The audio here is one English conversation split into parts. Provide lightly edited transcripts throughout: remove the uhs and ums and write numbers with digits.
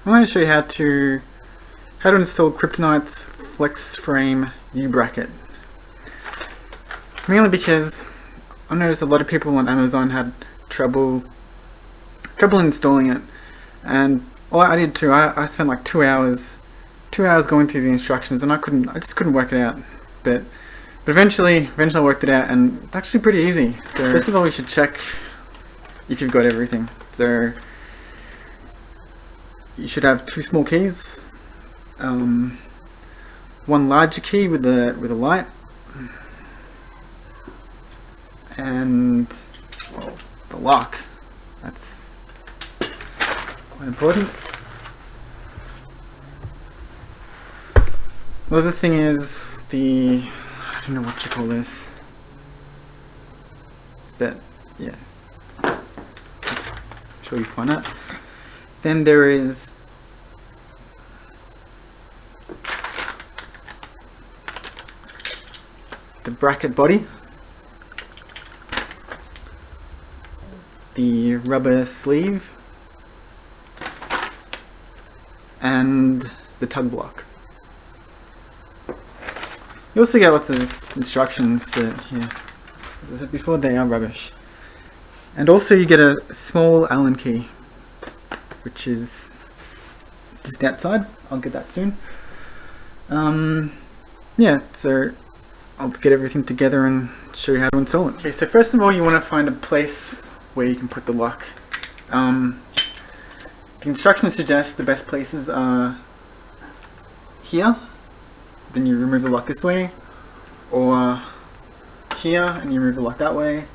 I'm going to show you how to install Kryptonite's FlexFrame U Bracket. Mainly because I noticed a lot of people on Amazon had trouble installing it, and well, I did too. I spent like 2 hours going through the instructions, and I just couldn't work it out. But eventually I worked it out, and it's actually pretty easy. So first of all, you should check if you've got everything. So you should have 2 small keys, one larger key with a light, and well, the lock. That's quite important. The other thing is I don't know what you call this, but yeah, just make sure you find that. Then there is the bracket body, the rubber sleeve, and the tug block. You also get lots of instructions, but yeah, as I said before, they are rubbish. And also you get a small Allen key, which is just outside. I'll get that soon. Yeah, so I'll just get everything together and show you how to install it. Okay, so first of all, you want to find a place where you can put the lock. The instructions suggest the best places are here, then you remove the lock this way, or here and you remove the lock that way,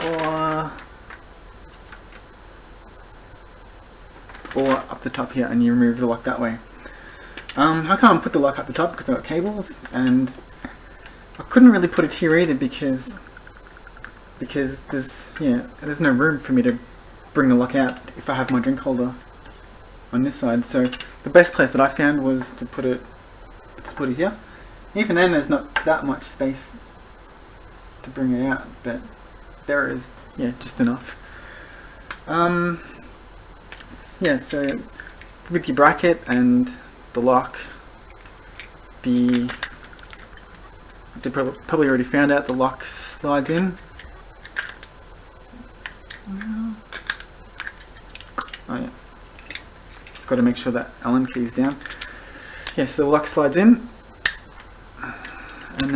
or up the top here and you remove the lock that way. I can't put the lock up the top because I've got cables, and I couldn't really put it here either because there's no room for me to bring the lock out if I have my drink holder on this side. So the best place that I found was to put it here. Even then, there's not that much space to bring it out, but there is, yeah, just enough. Yeah, so with your bracket and the lock, as you probably already found out, the lock slides in. Oh yeah, just got to make sure that Allen key is down. Yeah, so the lock slides in,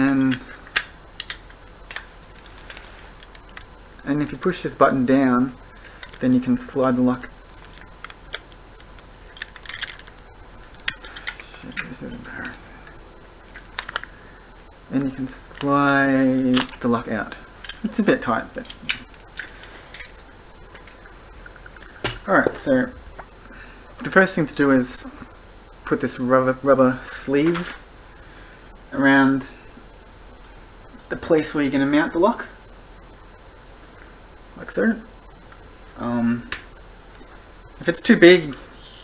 and if you push this button down, then you can slide the lock. Shit, this is embarrassing. Then you can slide the lock out. It's a bit tight, but alright, so the first thing to do is put this rubber sleeve around the place where you're going to mount the lock, like so. If it's too big,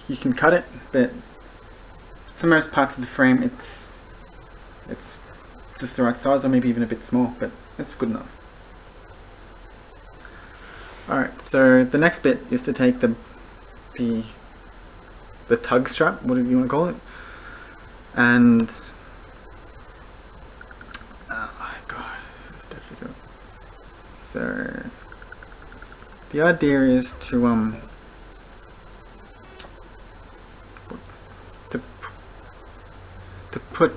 you can cut it, but for most parts of the frame it's just the right size, or maybe even a bit small, but it's good enough. Alright, so the next bit is to take the tug strap, whatever you want to call it, and oh god, this is difficult. So the idea is to put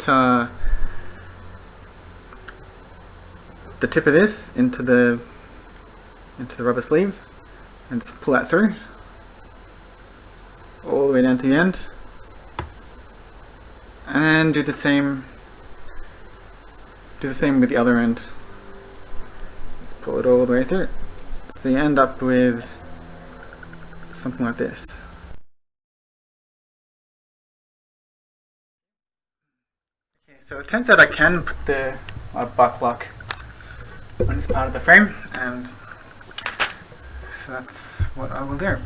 the tip of this into the rubber sleeve and just pull that through all the way down to the end, and do the same with the other end. Just pull it all the way through, so you end up with something like this. Okay, so it turns out I can put the butt lock on this part of the frame, and so that's what I will do.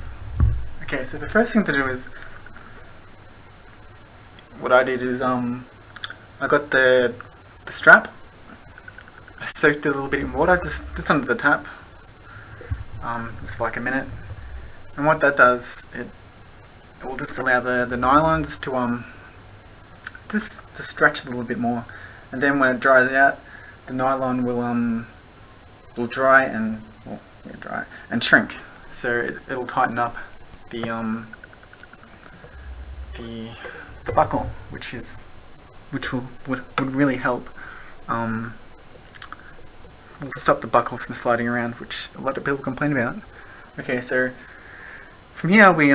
Okay, so the first thing to do is, what I did is I got the strap, I soaked it a little bit in water, just under the tap, just for like a minute, and what that does, we'll just allow the nylons to just to stretch a little bit more, and then when it dries out, the nylon will dry and dry and shrink, so it'll tighten up the buckle, which would really help. Will stop the buckle from sliding around, which a lot of people complain about. Okay, so from here we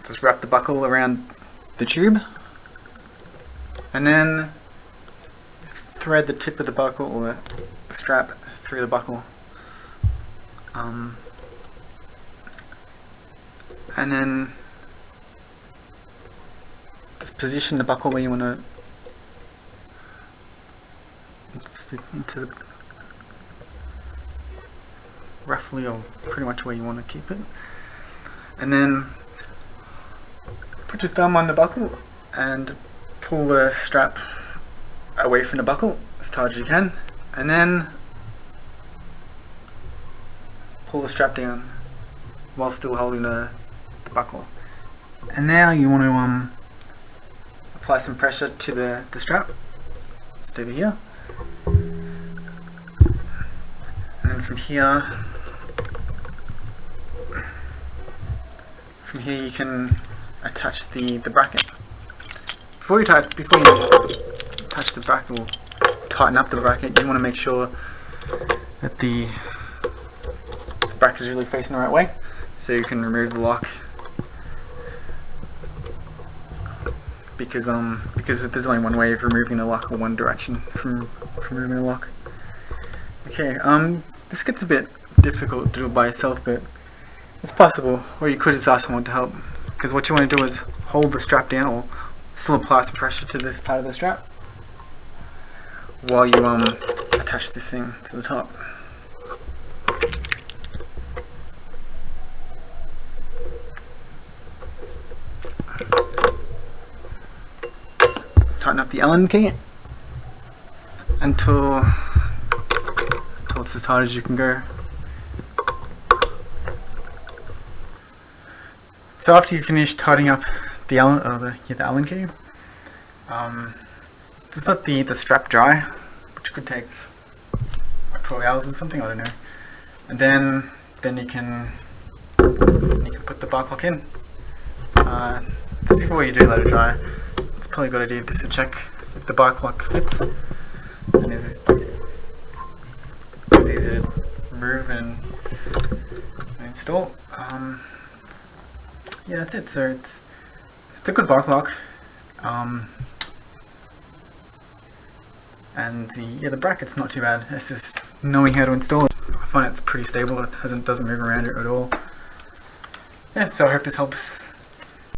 just wrap the buckle around the tube, and then thread the tip of the buckle, or the strap, through the buckle, and then just position the buckle where you want to fit into the, roughly or pretty much where you want to keep it, and then put your thumb on the buckle and pull the strap away from the buckle as tight as you can, and then pull the strap down while still holding the buckle. And now you want to apply some pressure to the strap. Just over here, and then from here you can attach the bracket. Before you touch the bracket, or tighten up the bracket, you want to make sure that the bracket is really facing the right way, so you can remove the lock. Because there's only one way of removing a lock, or one direction from removing a lock. Okay, this gets a bit difficult to do by yourself, but it's possible, or you could just ask someone to help. Because what you want to do is hold the strap down, or still apply some pressure to this part of the strap, while you attach this thing to the top. Tighten up the Allen key until it's as tight as you can go. So after you finish tightening up the Allen key, just let the strap dry, which could take like 12 hours or something, I don't know. And then you can put the bar clock in. Just before you do let it dry, it's probably a good idea just to check if the bar clock fits and is easy to remove and install. Yeah, that's it. So it's a good bar clock, and the bracket's not too bad. It's just knowing how to install it. I find it's pretty stable. It doesn't move around at all. Yeah, so I hope this helps